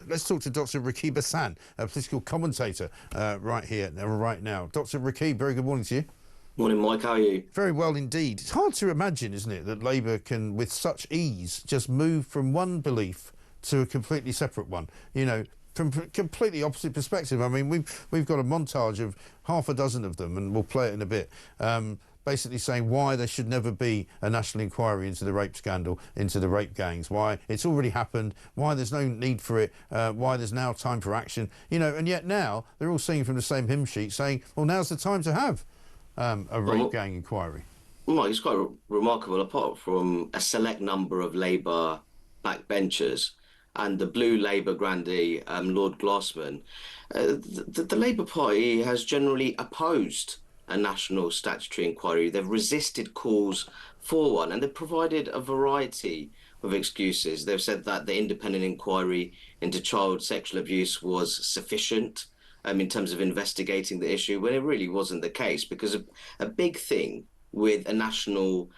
Let's talk to Dr. Rakib Ehsan, a political commentator right now. Dr. Rakib, very good morning to you. Morning, Mike. How are you? Very well indeed. It's hard to imagine, isn't it, that Labour can, with such ease, just move from one belief to a completely separate one. You know, from completely opposite perspective. I mean, we've got a montage of half a dozen of them, and we'll play it in a bit. Basically saying why there should never be a national inquiry into the rape scandal, into the rape gangs, why it's already happened, why there's no need for it, why there's now time for action, you know, and yet now they're all singing from the same hymn sheet saying, well, now's the time to have a rape gang inquiry. Well, it's quite remarkable, apart from a select number of Labour backbenchers and the blue Labour grandee, Lord Glassman, the Labour Party has generally opposed a national statutory inquiry. They've resisted calls for one, and they've provided a variety of excuses. They've said that the independent inquiry into child sexual abuse was sufficient in terms of investigating the issue, when it really wasn't the case, because a big thing with a national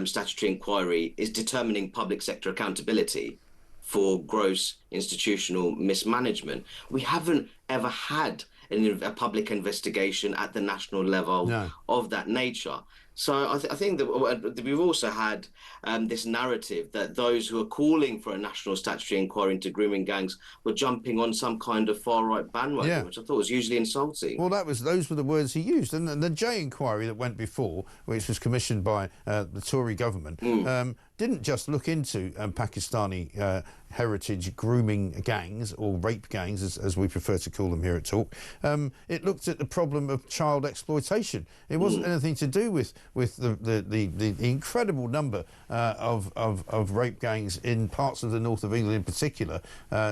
statutory inquiry is determining public sector accountability for gross institutional mismanagement. We haven't ever had a public investigation at the national level of that nature. So I think that we've also had this narrative that those who are calling for a national statutory inquiry into grooming gangs were jumping on some kind of far-right bandwagon, which I thought was hugely insulting. Well, those were the words he used. And the J inquiry that went before, which was commissioned by the Tory government, didn't just look into Pakistani heritage grooming gangs, or rape gangs, as we prefer to call them here at Talk. It looked at the problem of child exploitation. It wasn't anything to do with the incredible number of rape gangs in parts of the north of England in particular,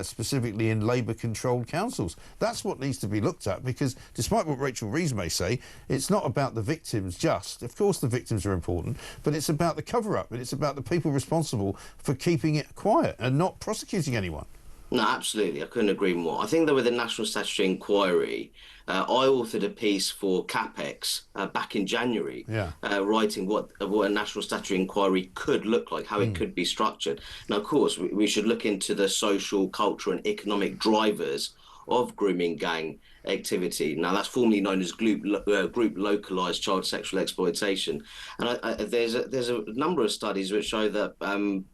specifically in Labour-controlled councils. That's what needs to be looked at, because despite what Rachel Reeves may say, it's not about the victims just. Of course the victims are important, but it's about the cover-up, and it's about the people responsible for keeping it quiet and not prosecuting anyone. No, absolutely. I couldn't agree more. I think that with the National Statutory Inquiry, I authored a piece for CAPEX back in January, writing what a National Statutory Inquiry could look like, how it could be structured. Now, of course, we should look into the social, cultural and economic drivers of grooming gang activity. Now, that's formerly known as group localised child sexual exploitation. And there's a number of studies which show that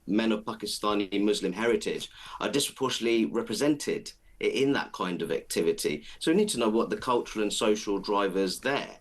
men of Pakistani Muslim heritage are disproportionately represented in that kind of activity. So we need to know what the cultural and social drivers there,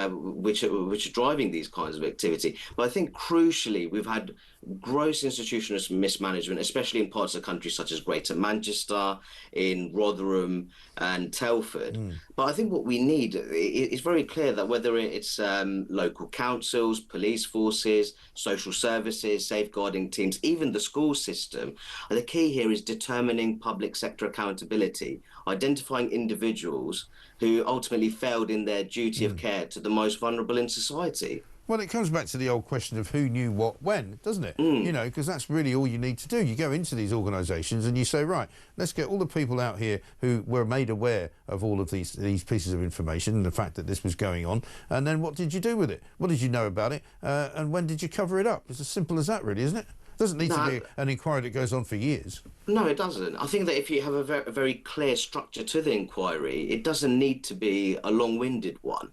which are driving these kinds of activity. But I think crucially, we've had gross institutional mismanagement, especially in parts of the country such as Greater Manchester, in Rotherham and Telford. But I think what we need is very clear that whether it's local councils, police forces, social services, safeguarding teams, even the school system, the key here is determining public sector accountability, identifying individuals who ultimately failed in their duty of care to the most vulnerable in society. Well, it comes back to the old question of who knew what when, doesn't it? You know, because that's really all you need to do. You go into these organisations and you say, right, let's get all the people out here who were made aware of all of these pieces of information and the fact that this was going on, and then what did you do with it? What did you know about it? And when did you cover it up? It's as simple as that, really, isn't it? It doesn't need to be an inquiry that goes on for years. No, it doesn't. I think that if you have a very clear structure to the inquiry, it doesn't need to be a long-winded one.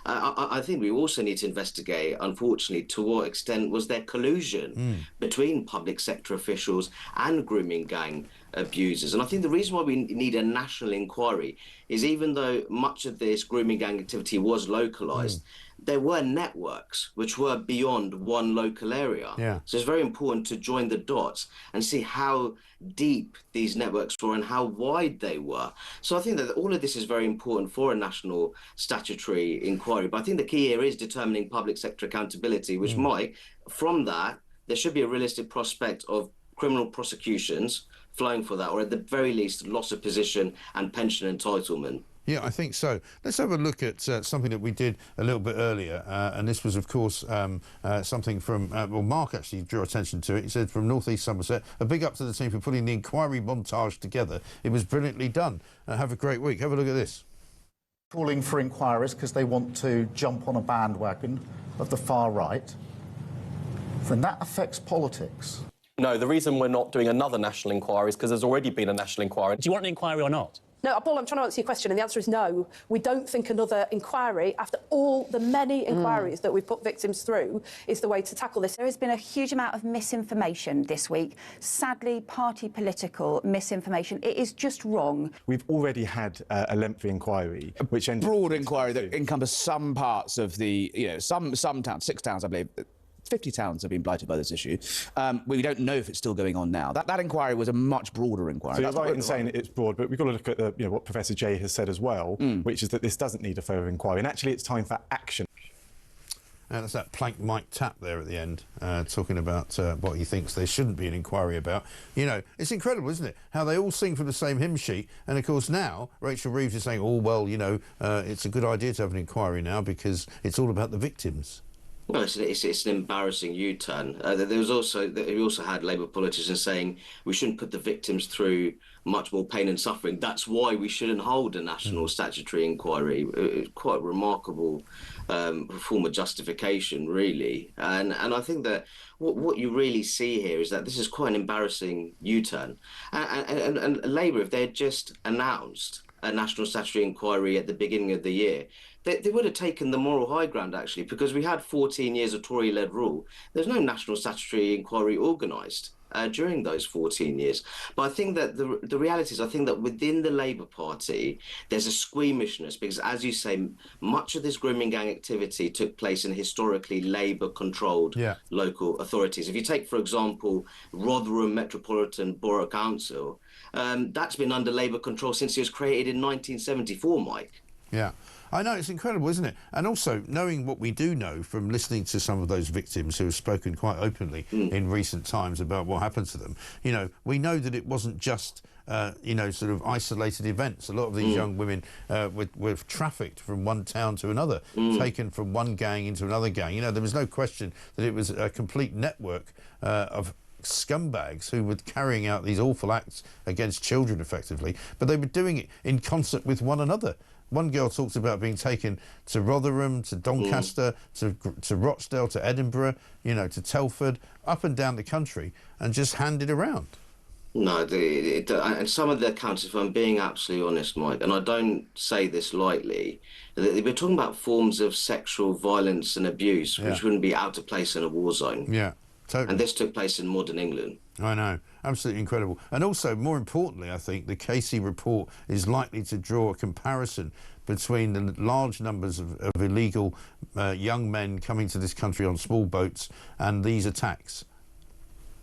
I think we also need to investigate, unfortunately, to what extent was there collusion between public sector officials and grooming gang abusers. And I think the reason why we need a national inquiry is, even though much of this grooming gang activity was localised, there were networks which were beyond one local area. So it's very important to join the dots and see how deep these networks were and how wide they were. So I think that all of this is very important for a national statutory inquiry. But I think the key here is determining public sector accountability, which might, from that, there should be a realistic prospect of criminal prosecutions flowing for that, or at the very least, loss of position and pension entitlement. Yeah, I think so. Let's have a look at something that we did a little bit earlier, and this was, of course, something from, well, Mark actually drew attention to it. He said, from North East Somerset, a big up to the team for putting the inquiry montage together. It was brilliantly done. Have a great week. Have a look at this. Calling for inquiries because they want to jump on a bandwagon of the far right, then that affects politics. No, the reason we're not doing another national inquiry is because there's already been a national inquiry. Do you want an inquiry or not? No, Paul, I'm trying to answer your question, and the answer is no. We don't think another inquiry, after all the many inquiries that we've put victims through, is the way to tackle this. There has been a huge amount of misinformation this week. Sadly, party political misinformation. It is just wrong. We've already had a lengthy inquiry, which ended... Broad inquiry that encompassed some parts of the, some towns, 6 towns, I believe. 50 towns have been blighted by this issue. We don't know if it's still going on now. That inquiry was a much broader inquiry. So you're right in saying it's broad, but we've got to look at what Professor Jay has said as well, which is that this doesn't need a further inquiry, and actually it's time for action. And that's that plank Mike Tapp there at the end, talking about what he thinks there shouldn't be an inquiry about. It's incredible, isn't it, how they all sing from the same hymn sheet. And, of course, now Rachel Reeves is saying, oh, well, it's a good idea to have an inquiry now because it's all about the victims. Well, it's an embarrassing U-turn. We also had Labour politicians saying we shouldn't put the victims through much more pain and suffering. That's why we shouldn't hold a national statutory inquiry. It's quite a remarkable form of justification, really. And I think that what you really see here is that this is quite an embarrassing U-turn. And Labour, if they had just announced a national statutory inquiry at the beginning of the year, they would have taken the moral high ground, actually, because we had 14 years of Tory-led rule. There's no national statutory inquiry organised during those 14 years. But I think that the reality is, I think that within the Labour Party, there's a squeamishness because, as you say, much of this grooming gang activity took place in historically Labour-controlled local authorities. If you take, for example, Rotherham Metropolitan Borough Council, that's been under Labour control since it was created in 1974, Mike. Yeah. I know, it's incredible, isn't it? And also, knowing what we do know from listening to some of those victims who have spoken quite openly in recent times about what happened to them, we know that it wasn't just, sort of isolated events. A lot of these young women were trafficked from one town to another, taken from one gang into another gang. There was no question that it was a complete network of scumbags who were carrying out these awful acts against children, effectively, but they were doing it in concert with one another. One girl talks about being taken to Rotherham, to Doncaster, to Rochdale, to Edinburgh, to Telford, up and down the country, and just handed around. No, and some of the accounts, if I'm being absolutely honest, Mike, and I don't say this lightly, we're talking about forms of sexual violence and abuse, which wouldn't be out of place in a war zone. Yeah, totally. And this took place in modern England. I know, absolutely incredible. And also, more importantly, I think the Casey report is likely to draw a comparison between the large numbers of illegal young men coming to this country on small boats and these attacks.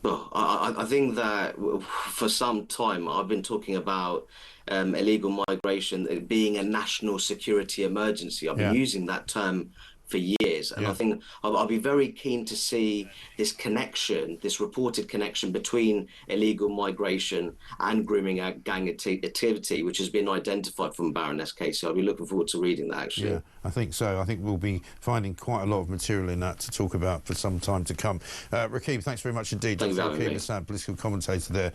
Well, I think that for some time I've been talking about illegal migration being a national security emergency. I've been using that term for years, and I think I'll be very keen to see this connection, this reported connection between illegal migration and grooming gang activity, which has been identified from Baroness Casey. I'll be looking forward to reading that, actually. Yeah, I think so. I think we'll be finding quite a lot of material in that to talk about for some time to come. Rakib, thanks very much indeed. Thank you for having me. Rakib Ehsan, political commentator there.